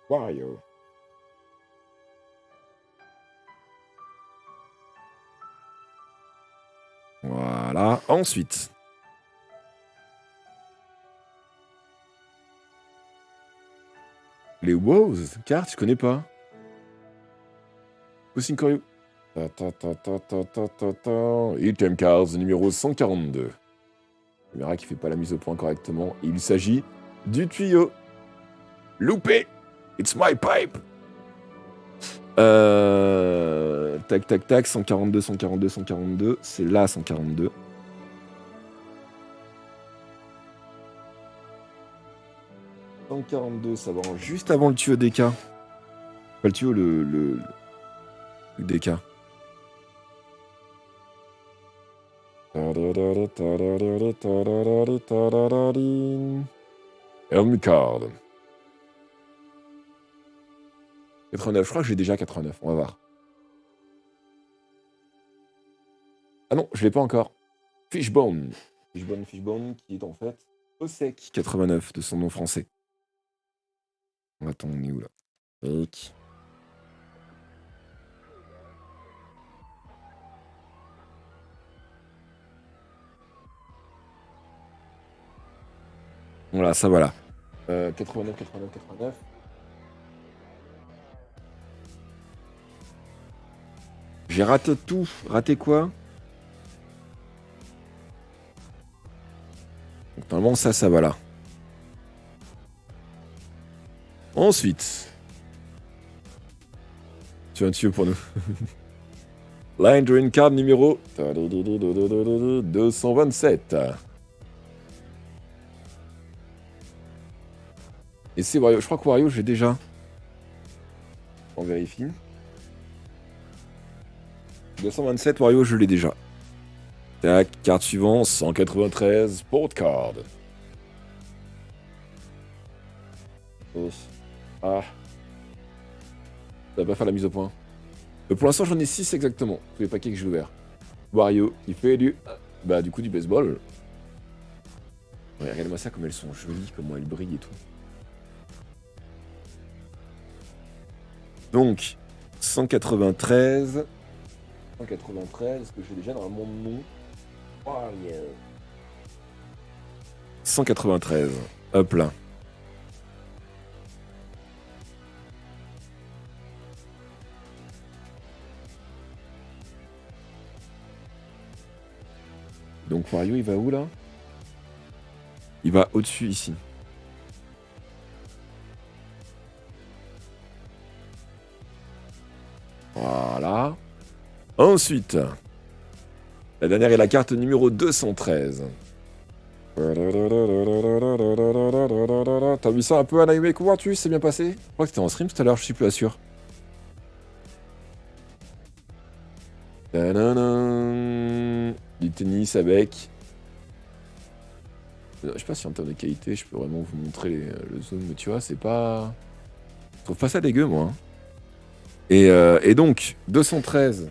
Wario. Voilà. Ensuite. Les WoWs, cartes, je connais pas. Osinkoryu. Item Cards numéro 142. Caméra qui fait pas la mise au point correctement. Il s'agit du tuyau. Loupé. It's my pipe. Tac, tac, tac. 142, 142, 142. C'est là 142. « 142, ça va juste avant le tuyau DK. Pas le tuyau, le DK. Helm card. 89, je crois que j'ai déjà 89, on va voir. Ah non, je l'ai pas encore. Fishbone. Fishbone, qui est en fait Osek 89 de son nom français. Attends, on est où là? Tac. Voilà, ça va là. 89, 89, 89. J'ai raté tout. Raté quoi? Donc, normalement, ça va là. Ensuite. Tu as un tuyau pour nous. Line Drawing Card numéro 227. Et c'est Wario. Je crois que Wario, j'ai déjà. On vérifie. 227, Wario, je l'ai déjà. Tac, carte suivante, 193, Port Card. Oh. Ah. Ça va pas faire la mise au point. Pour l'instant, j'en ai 6 exactement. Tous les paquets que j'ai ouverts. Wario, qui fait du... Bah, du coup, du baseball. Ouais, regardez-moi ça, comme elles sont jolies, comment elles brillent et tout. Donc, 193. 193, est-ce que j'ai déjà dans mon nom? Wario. 193. Hop là. Donc Wario, il va où là? Il va au-dessus ici. Voilà. Ensuite, la dernière est la carte numéro 213. T'as vu ça un peu à l'anime tu c'est bien passé? Je crois que c'était en stream tout à l'heure, je suis plus sûr. Du tennis avec... Je sais pas si en termes de qualité, je peux vraiment vous montrer le zoom, mais tu vois, c'est pas... Je trouve pas ça dégueu, moi. Et donc, 213.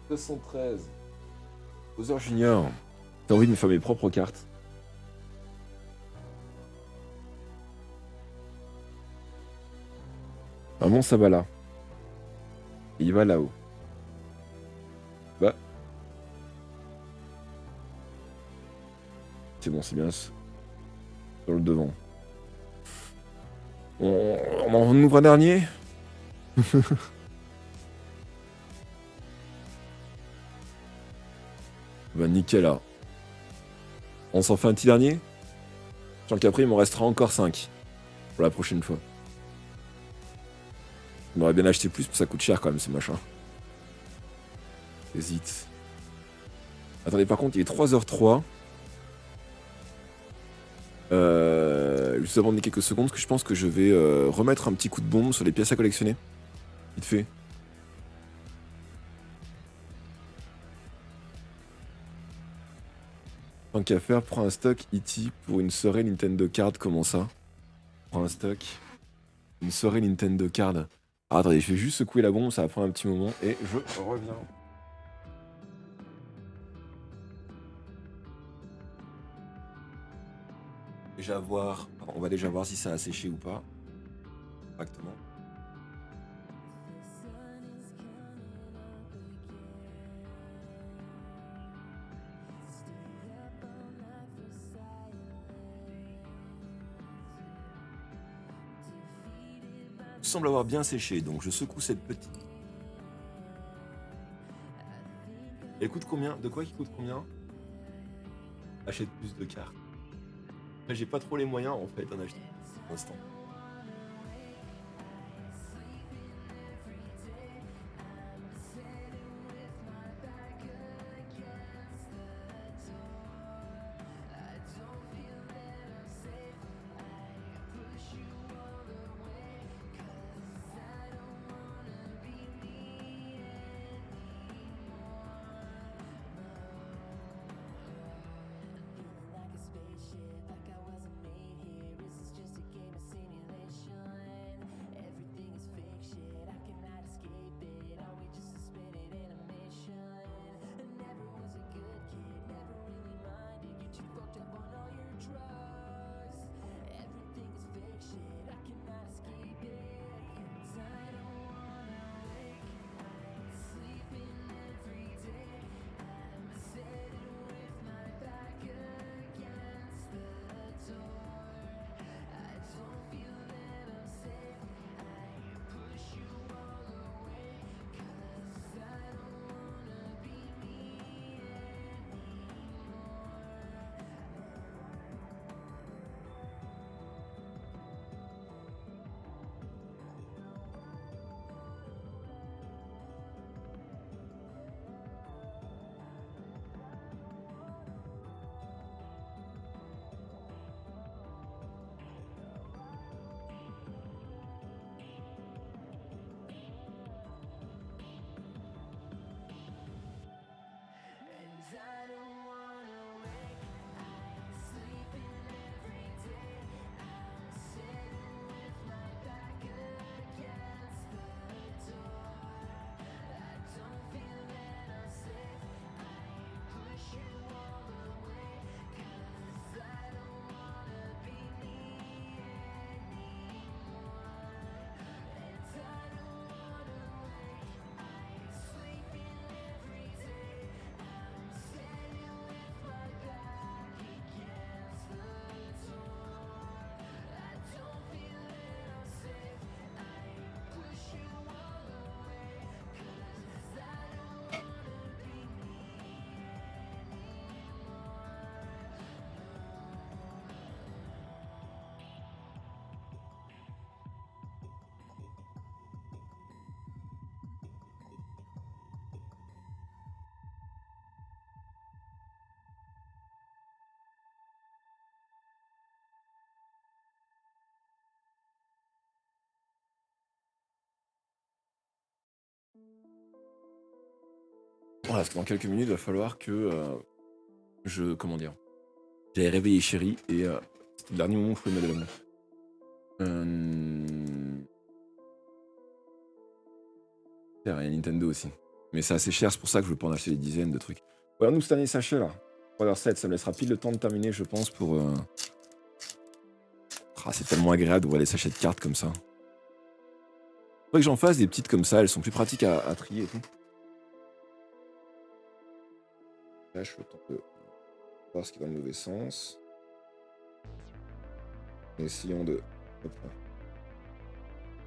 213. Bowser Junior. T'as envie de me faire mes propres cartes? Vraiment, ça va là. Et il va là-haut. Bah. C'est bon, c'est bien. Sur le devant. On en ouvre un dernier? Bah nickel là. On s'en fait un petit dernier. Sachant qu'après il m'en restera encore 5 pour la prochaine fois. On aurait bien acheté plus, mais ça coûte cher quand même ce machin. Hésite. Attendez, par contre il est 3h03. Juste avant de quelques secondes, parce que je pense que je vais remettre un petit coup de bombe sur les pièces à collectionner. Vite fait. Tant qu'à faire, prends un stock E.T. pour une soirée Nintendo Card, comment ça? Prends un stock. Une soirée Nintendo Card. Ah, attendez, je vais juste secouer la bombe, ça va prendre un petit moment, et je reviens. Déjà voir... On va déjà voir si ça a séché ou pas. Exactement. Il semble avoir bien séché, donc je secoue cette petite. Elle coûte combien? De quoi qui coûte combien? Achète plus de cartes. Après, j'ai pas trop les moyens en fait d'en acheter pour l'instant. Voilà, parce que dans quelques minutes, il va falloir que je... Comment dire? J'allais réveiller chérie et c'était le dernier moment où je pouvais mettre de la meuf. Il y a Nintendo aussi. Mais c'est assez cher, c'est pour ça que je veux pas en acheter des dizaines de trucs. Voilà, nous, cette année, sachet là. 3h07, ça me laissera pile le temps de terminer, je pense, pour... Ah, c'est tellement agréable d'ouvrir les sachets de cartes comme ça. Faudrait que j'en fasse des petites comme ça, elles sont plus pratiques à trier et tout. Là, je le temps de voir ce qui va dans le mauvais sens. Essayons de... Hop.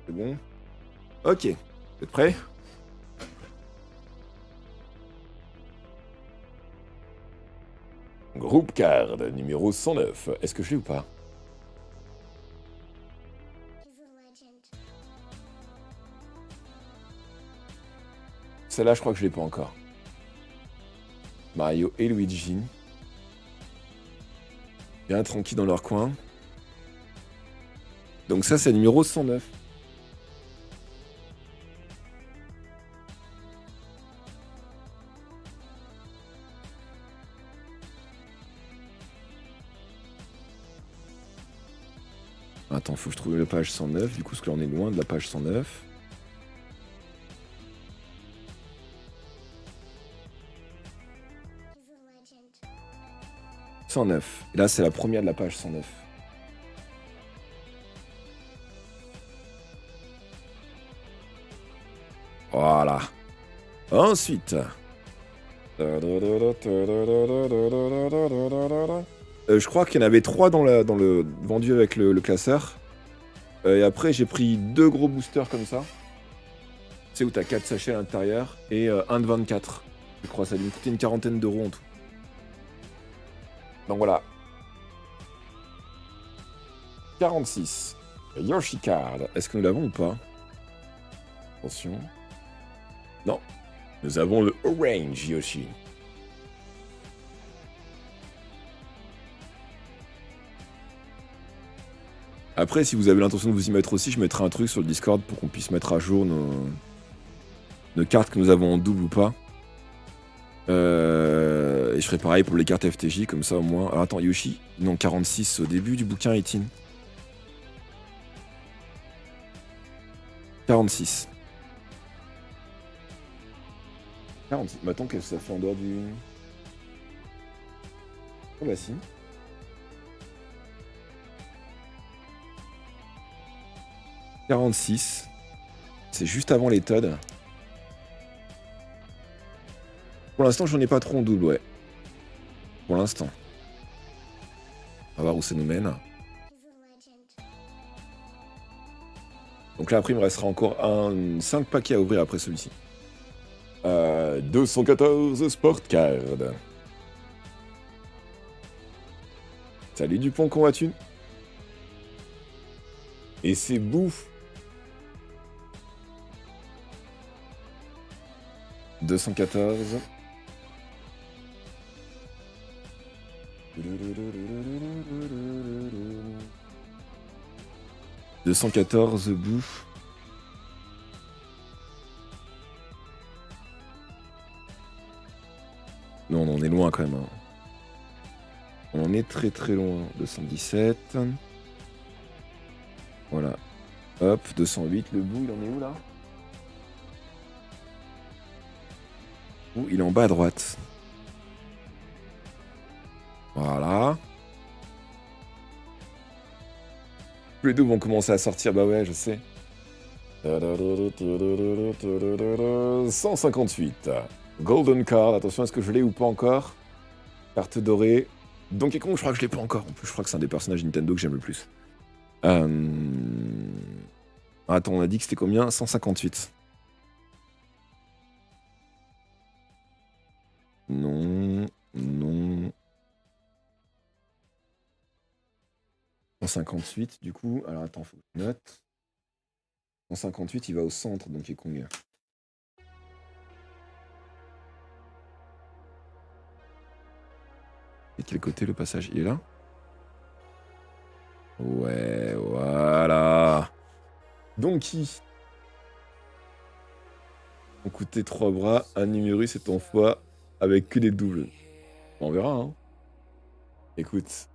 C'est bon. Ok, vous êtes prêts? Groupe card numéro 109. Est-ce que je l'ai ou pas? Celle-là, je crois que je l'ai pas encore. Mario et Luigi. Bien tranquille dans leur coin. Donc ça, c'est numéro 109. Attends, faut que je trouve la page 109. Du coup, parce que là, on est loin de la page 109. Et là, c'est la première de la page 109. Voilà. Ensuite. Je crois qu'il y en avait 3 dans le vendu avec le classeur. Et après, j'ai pris 2 gros boosters comme ça. Tu sais, où t'as 4 sachets à l'intérieur. Et un de 24. Je crois, ça a dû me coûter une quarantaine d'euros en tout. Donc voilà. 46. Yoshi Card. Est-ce que nous l'avons ou pas? Attention. Non. Nous avons le Orange Yoshi. Après, si vous avez l'intention de vous y mettre aussi, je mettrai un truc sur le Discord pour qu'on puisse mettre à jour nos cartes que nous avons en double ou pas. Et je ferai pareil pour les cartes FTJ, comme ça au moins... Alors attends, Yoshi. Non, 46 au début du bouquin, Etin. 46. 46. Mais attends, qu'est-ce que ça fait en dehors du... Oh bah si. « 46. C'est juste avant les Toads. Pour l'instant, j'en ai pas trop en double, ouais. Pour l'instant. On va voir où ça nous mène. Donc là, après, il me restera encore 5 paquets à ouvrir après celui-ci. 214 Sport Card. Salut Dupont, comment vas-tu? Et c'est bouffe. 214. 214 bouffe. Non, on en est loin quand même. Hein. On en est très très loin. 217. Voilà. Hop, 208. Le bout, il en est où là? Il est en bas à droite. Voilà. Tous les deux vont commencer à sortir, bah ouais, je sais. 158. Golden Card, attention, est-ce que je l'ai ou pas encore? Carte dorée. Donkey Kong, je crois que je l'ai pas encore. En plus, je crois que c'est un des personnages Nintendo que j'aime le plus. Attends, on a dit que c'était combien? 158. Non, non. 158, du coup. Alors attends, faut que je note. 158, il va au centre, Donkey Kong. Et de quel côté le passage? Il est là? Ouais, voilà. Donkey. On coûtait 3 bras, un numérus et ton foie avec que des doubles. On verra, hein. Écoute.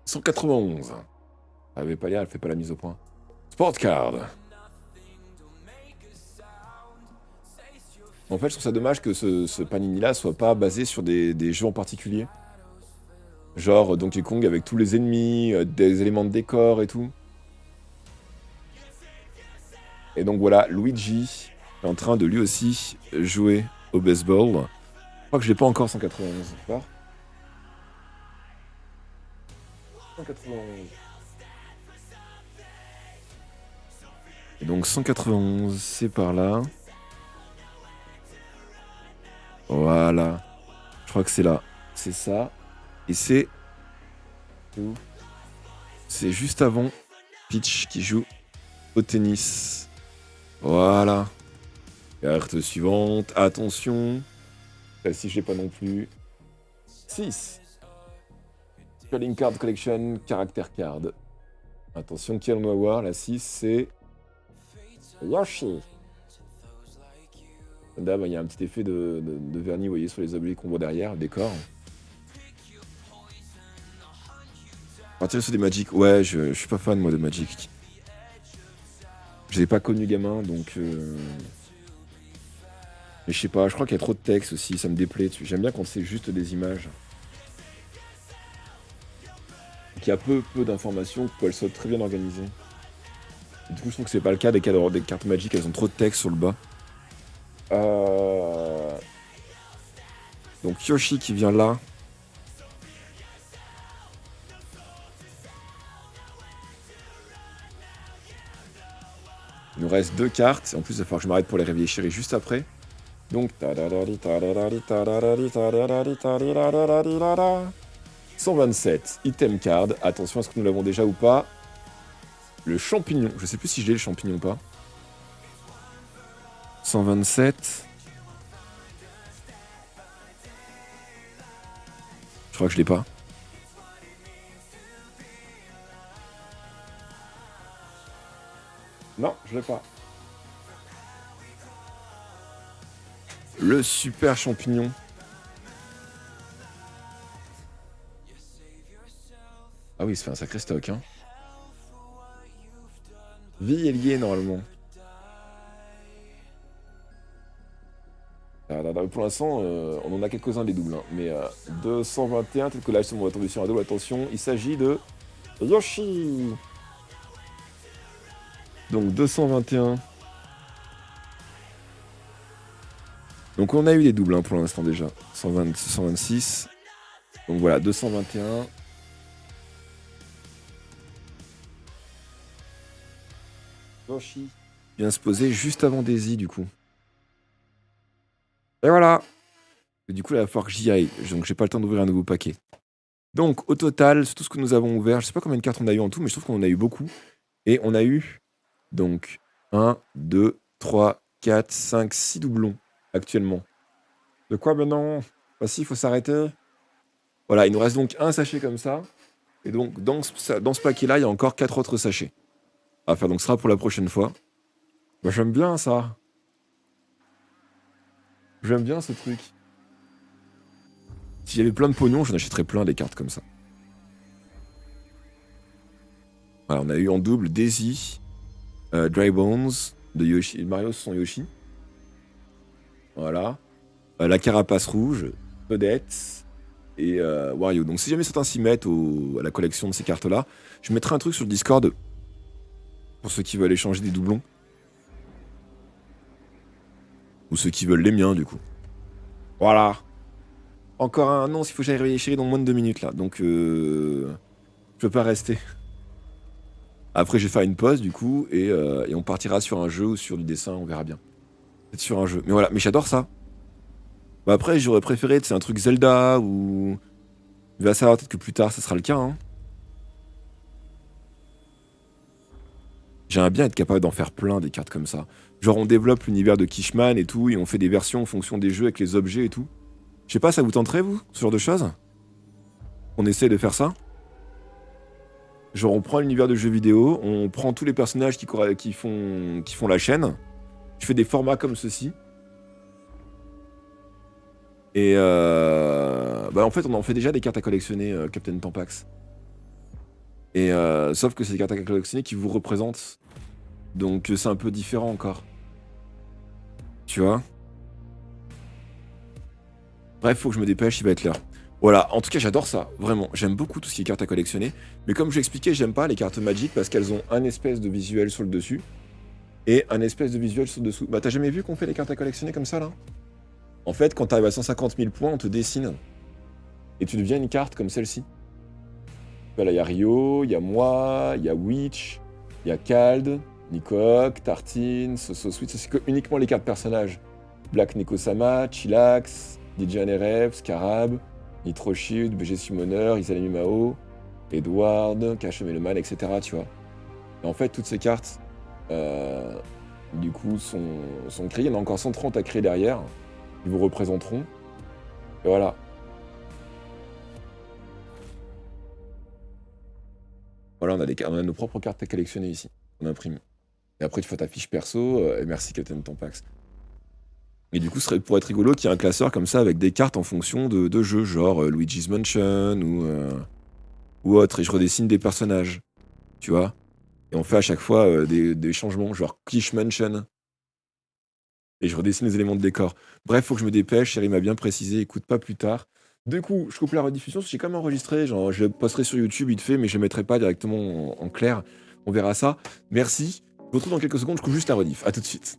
191. Elle fait pas la mise au point. Sport Card. En fait, je trouve ça dommage que ce Panini-là soit pas basé sur des jeux en particulier. Genre Donkey Kong avec tous les ennemis, des éléments de décor et tout. Et donc voilà, Luigi est en train de lui aussi jouer au baseball. Je crois que je l'ai pas encore 191. 191. Et donc 191, c'est par là. Voilà. Je crois que c'est là. C'est ça. Et c'est... où? C'est juste avant Peach qui joue au tennis. Voilà. Carte suivante. Attention. Celle-ci, je l'ai pas non plus. 6. Trading Card Collection, Character Card. Attention, qui on va voir? La 6, c'est... Yoshi. Là, il y a un petit effet de vernis, vous voyez, sur les objets qu'on voit derrière, le décor. Partir sur des Magic. Ouais, je suis pas fan, moi, de Magic. Je l'ai pas connu gamin, donc... Mais je sais pas, je crois qu'il y a trop de texte aussi, ça me déplaît. J'aime bien quand c'est juste des images. Qu'il y a peu d'informations, qu'elles soient très bien organisées. Et du coup, je trouve que c'est pas le cas des cartes Magic, elles ont trop de texte sur le bas. Donc Yoshi qui vient là. Il nous reste 2 cartes. En plus, il va falloir que je m'arrête pour les réfléchir juste après. Donc... 127, item card. Attention, est-ce que nous l'avons déjà ou pas? Le champignon. Je sais plus si je l'ai le champignon ou pas. 127. Je crois que je l'ai pas. Non, je l'ai pas. Le super champignon. Ah oui, ça fait un sacré stock, hein. Vie est liée, normalement. Pour l'instant, on en a quelques-uns des doubles, hein. Mais 221, peut-être que là, on va tomber sur un double. Attention, il s'agit de Yoshi. Donc 221. Donc on a eu des doubles, hein, pour l'instant déjà. 120, 126. Donc voilà, 221. Yoshi vient se poser juste avant Daisy, du coup. Et voilà. Et du coup, là, il va falloir que j'y aille. Donc j'ai pas le temps d'ouvrir un nouveau paquet. Donc au total, c'est tout ce que nous avons ouvert. Je sais pas combien de cartes on a eu en tout, mais je trouve qu'on en a eu beaucoup. Et on a eu donc 1, 2, 3, 4, 5, 6 doublons actuellement. De quoi maintenant? Bah si, il faut s'arrêter. Voilà, il nous reste donc un sachet comme ça. Et donc dans ce paquet-là, il y a encore 4 autres sachets à faire. Donc ce sera pour la prochaine fois. Bah, j'aime bien ça. J'aime bien ce truc. Si j'avais plein de pognon, j'en achèterais plein des cartes comme ça. Voilà, on a eu en double Daisy, Dry Bones, de Yoshi, Mario son Yoshi. Voilà. La carapace rouge, Toadette et Wario. Donc si jamais certains s'y mettent à la collection de ces cartes-là, je mettrai un truc sur le Discord pour ceux qui veulent échanger des doublons. Ou ceux qui veulent les miens, du coup. Voilà. Encore un annonce, il faut que j'aille réveiller Chérie dans moins de 2 minutes, là. Donc, je peux pas rester. Après, je vais faire une pause, du coup, et on partira sur un jeu ou sur du dessin, on verra bien. Peut-être sur un jeu. Mais voilà, mais j'adore ça. Bah après, j'aurais préféré, c'est un truc Zelda, ou... Il va savoir peut-être que plus tard, ça sera le cas, hein. J'aimerais bien être capable d'en faire plein, des cartes comme ça. Genre, on développe l'univers de Kishman et tout, et on fait des versions en fonction des jeux avec les objets et tout. Je sais pas, ça vous tenterait, vous, ce genre de choses? On essaie de faire ça? Genre, on prend l'univers de jeux vidéo, on prend tous les personnages qui font la chaîne, je fais des formats comme ceci. Et bah en fait, on en fait déjà des cartes à collectionner, Captain Tampax. Et sauf que c'est des cartes à collectionner qui vous représentent. Donc c'est un peu différent encore. Tu vois? Bref, faut que je me dépêche, il va être l'heure. Voilà, en tout cas j'adore ça, vraiment. J'aime beaucoup tout ce qui est cartes à collectionner. Mais comme je l'expliquais, j'aime pas les cartes Magic parce qu'elles ont un espèce de visuel sur le dessus. Et un espèce de visuel sur le dessous. Bah t'as jamais vu qu'on fait les cartes à collectionner comme ça là? En fait, quand t'arrives à 150 000 points, on te dessine. Et tu deviens une carte comme celle-ci. Voilà, il y a Rio, il y a moi, il y a Witch, il y a Kald, Nikok, Tartine, Soso Sweet. Ça, c'est uniquement les cartes personnages. Black Nekosama, Chillax, DJ NRF, Scarab, Nitro Shield, BG Summoner, Izanami Mao, Edward, Cash Meloman, etc. Tu vois. Et en fait, toutes ces cartes, du coup, sont créées. Il y en a encore 130 à créer derrière, qui vous représenteront. Et voilà. Voilà, on a nos propres cartes à collectionner ici. On imprime. Et après, tu fais ta fiche perso, et merci Captain Tampax. Et du coup, ce serait pour être rigolo qu'il y ait un classeur comme ça avec des cartes en fonction de jeux, genre Luigi's Mansion ou autre. Et je redessine des personnages, tu vois. Et on fait à chaque fois des changements, genre Quiche Mansion. Et je redessine les éléments de décor. Bref, faut que je me dépêche, Chérie m'a bien précisé, écoute pas plus tard. Du coup, je coupe la rediffusion, j'ai quand même enregistré, genre je le posterai sur YouTube vite fait, mais je le mettrai pas directement en clair. On verra ça. Merci. Je vous retrouve dans quelques secondes, je coupe juste la rediff. À tout de suite.